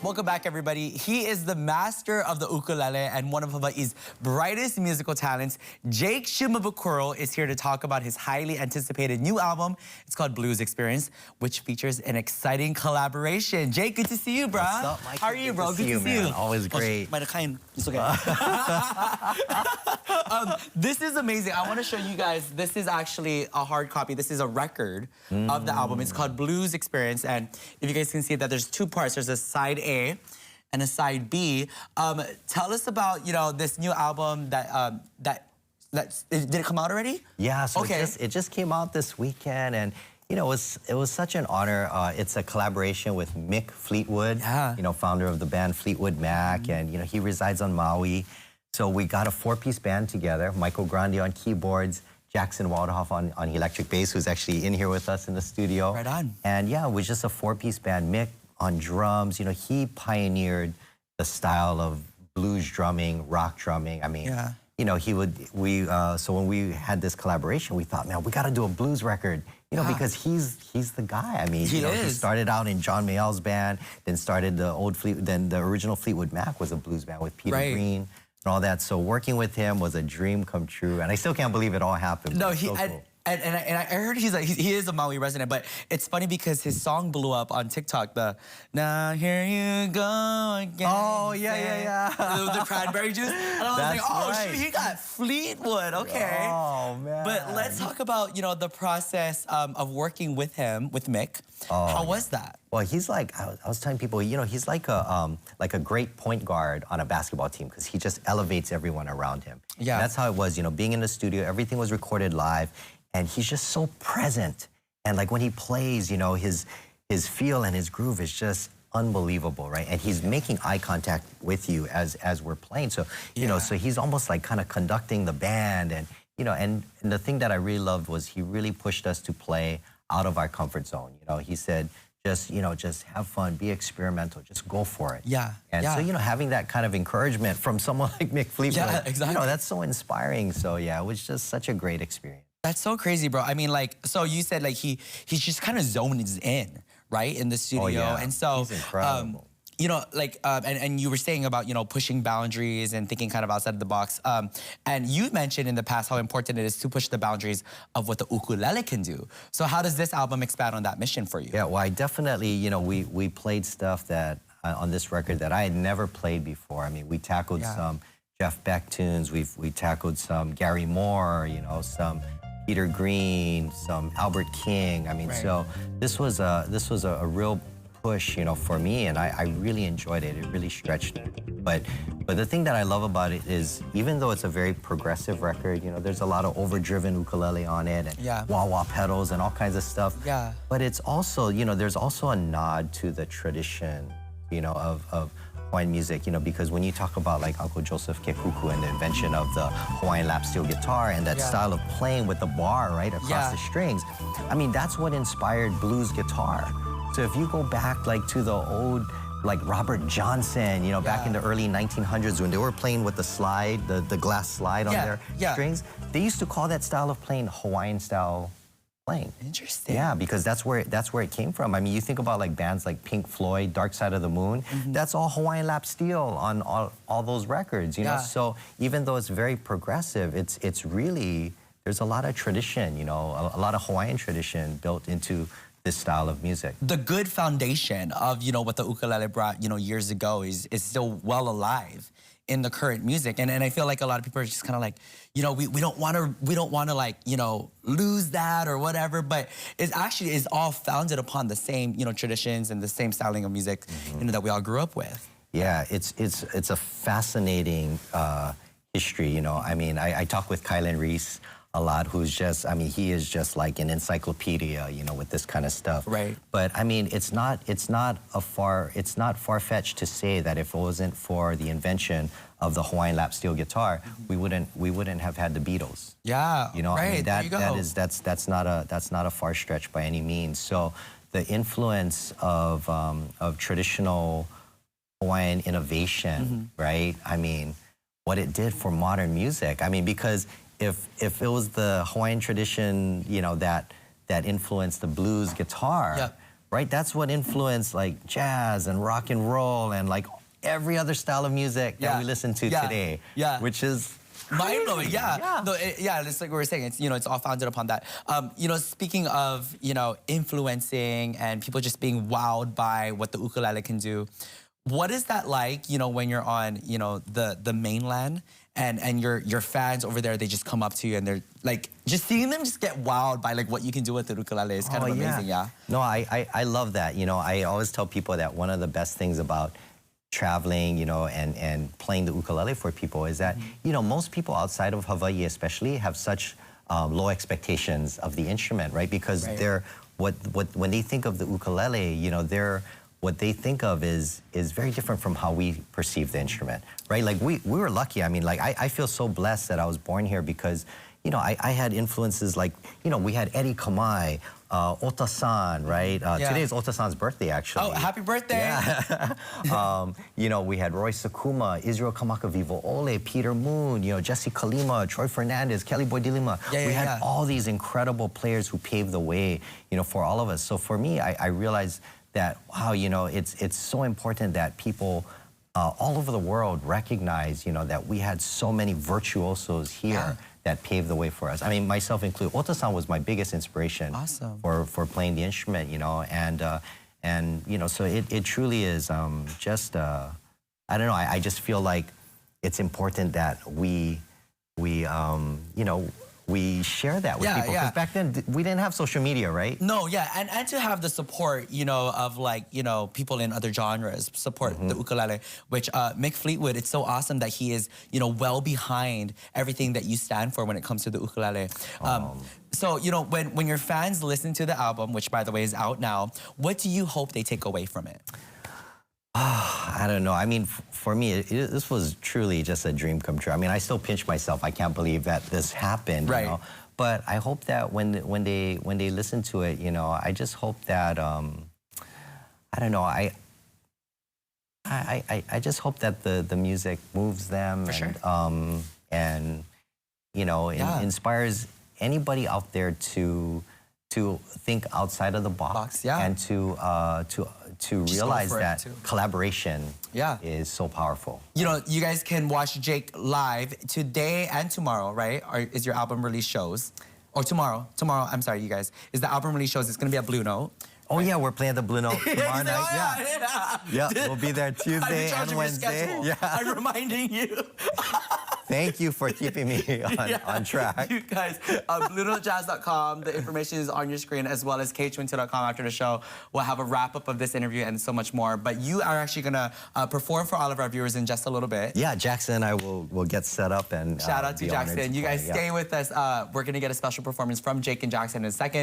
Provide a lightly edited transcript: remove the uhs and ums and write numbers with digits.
Welcome back, everybody. He is the master of the ukulele and one of Hawaii's brightest musical talents. Jake Shimabukuro is here to talk about his highly anticipated new album. It's called Blues Experience, which features an exciting collaboration. Jake, good to see you, bro. What's up, Mike? How are you, bro? Good to see you. Always great. It's okay. This is amazing. I want to show you guys. This is actually a hard copy. This is a record of the album. It's called Blues Experience, and if you guys can see that there's two parts. There's a side A and a side B. Tell us about this new album that did it come out already? Yeah, so okay. it just came out this weekend, and it was such an honor. It's a collaboration with Mick Fleetwood, founder of the band Fleetwood Mac, and he resides on Maui. So we got a four-piece band together: Michael Grande on keyboards, Jackson Waldhoff on electric bass, who's actually in here with us in the studio. Right on. And yeah, it was just a four-piece band. Mick on drums, he pioneered the style of blues drumming, rock drumming. I mean, so when we had this collaboration, we thought, man, we got to do a blues record, because he's the guy. I mean, he started out in John Mayall's band, then started then the original Fleetwood Mac was a blues band with Peter Green and all that. So working with him was a dream come true, and I still can't believe it all happened. No, cool. And I heard he is a Maui resident, but it's funny because his song blew up on TikTok. The "Now Here You Go Again." Oh yeah. The cranberry juice. And I was like, oh shoot, he got Fleetwood. Okay. Oh man. But let's talk about the process of working with him, with Mick. How was that? Well, he's like, I was telling people, he's like a great point guard on a basketball team, because he just elevates everyone around him. Yeah. And that's how it was, being in the studio, everything was recorded live, and he's just so present. And like when he plays, his feel and his groove is just unbelievable, right? And he's making eye contact with you as we're playing. So, so he's almost like kind of conducting the band. And, and the thing that I really loved was he really pushed us to play out of our comfort zone. He said, just have fun, be experimental, just go for it. Yeah. And so, having that kind of encourage from someone like Mick Fleetwood, exactly. That's so inspiring. So yeah, it was just such a great experience. That's so crazy, bro. I mean, so you said he's just kind of zones in, right, in the studio. Oh, yeah. And so he's incredible. And you were saying about, pushing boundaries and thinking kind of outside of the box. And you mentioned in the past how important it is to push the boundaries of what the ukulele can do. So how does this album expand on that mission for you? Yeah, well, I definitely, we played stuff that, on this record that I had never played before. I mean, we tackled some Jeff Beck tunes, we tackled some Gary Moore, some Peter Green, some Albert King. I mean, so this was a real push, for me, and I really enjoyed it. It really stretched me. But the thing that I love about it is, even though it's a very progressive record, there's a lot of overdriven ukulele on it, and wah-wah pedals and all kinds of stuff. Yeah. But it's also, there's also a nod to the tradition, of Hawaiian music, because when you talk about like Uncle Joseph Kekuku and the invention of the Hawaiian lap steel guitar and that style of playing with the bar, right, across the strings, I mean, that's what inspired blues guitar. So if you go back to the old, Robert Johnson, back in the early 1900s when they were playing with the slide, the glass slide on their strings, they used to call that style of playing Hawaiian style playing. Interesting. Yeah, because that's where it came from. I mean, you think about bands like Pink Floyd, Dark Side of the Moon, that's all Hawaiian lap steel on all those records, So even though it's very progressive, it's really, there's a lot of tradition, a lot of Hawaiian tradition built into this style of music. The good foundation of, what the ukulele brought, years ago is still well alive in the current music. And I feel like a lot of people are just kind of like, we don't want to lose that or whatever, but it actually is all founded upon the same, traditions and the same styling of music, that we all grew up with. Yeah, it's a fascinating history, I mean, I talk with Kylan Reese a lot, who's just, I mean, he is just like an encyclopedia, with this kind of stuff. Right. But I mean, it's not far-fetched to say that if it wasn't for the invention of the Hawaiian lap steel guitar, we wouldn't have had the Beatles. Yeah. I mean, that's not a far stretch by any means. So the influence of traditional Hawaiian innovation, right? I mean, what it did for modern music. I mean, because if it was the Hawaiian tradition, that influenced the blues guitar, right? That's what influenced like jazz and rock and roll and like every other style of music that we listen to today. Yeah. Which is mind-blowing, yeah. Yeah. No, it's like we were saying, it's, it's all founded upon that. Speaking of, influencing and people just being wowed by what the ukulele can do, what is that like, when you're on, the mainland and your fans over there, they just come up to you and they're like, just seeing them just get wowed by like what you can do with the ukulele is kind of amazing, yeah. No, I love that. I always tell people that one of the best things about traveling, and playing the ukulele for people is that, most people outside of Hawaii especially have such low expectations of the instrument, right? Because they're, when they think of the ukulele, what they think of is very different from how we perceive the instrument, right? Like we were lucky. I mean, like I feel so blessed that I was born here because, I had influences like, we had Eddie Kamai, Ota-san, right? Today is Ota-san's birthday, actually. Oh, happy birthday! Yeah. We had Roy Sakuma, Israel Kamaka Vivo Ole, Peter Moon, Jesse Kalima, Troy Fernandez, Kelly Boy Dilima. We had all these incredible players who paved the way, for all of us. So for me, I realized that, wow, it's so important that people all over the world recognize, that we had so many virtuosos here that paved the way for us. I mean, myself included. Ota-san was my biggest inspiration for playing the instrument, and so it truly is just, I don't know, I just feel like it's important that we share that with people. Because back then, we didn't have social media, right? No, yeah, and to have the support, of like, people in other genres support the ukulele, which Mick Fleetwood, it's so awesome that he is, well behind everything that you stand for when it comes to the ukulele. So, when your fans listen to the album, which by the way is out now, what do you hope they take away from it? I don't know. I mean, for me, this was truly just a dream come true. I mean, I still pinch myself. I can't believe that this happened, But I hope that when they listen to it, I just hope that I don't know. I just hope that the music moves them and inspires anybody out there to think outside of the box and to realize that collaboration is so powerful. You guys can watch Jake live today and tomorrow, right? Is your album release shows? Or tomorrow, I'm sorry, you guys. Is the album release shows, it's gonna be at Blue Note. Oh yeah, we're playing the Blue Note tomorrow night. Yeah, we'll be there Tuesday and Wednesday. I'm reminding you. Thank you for keeping me on track. You guys, BlueNoteJazz.com, the information is on your screen, as well as K22.com after the show. We'll have a wrap-up of this interview and so much more. But you are actually going to perform for all of our viewers in just a little bit. Yeah, Jackson and I will get set up and shout out to Jackson. You guys stay with us. We're going to get a special performance from Jake and Jackson in a second.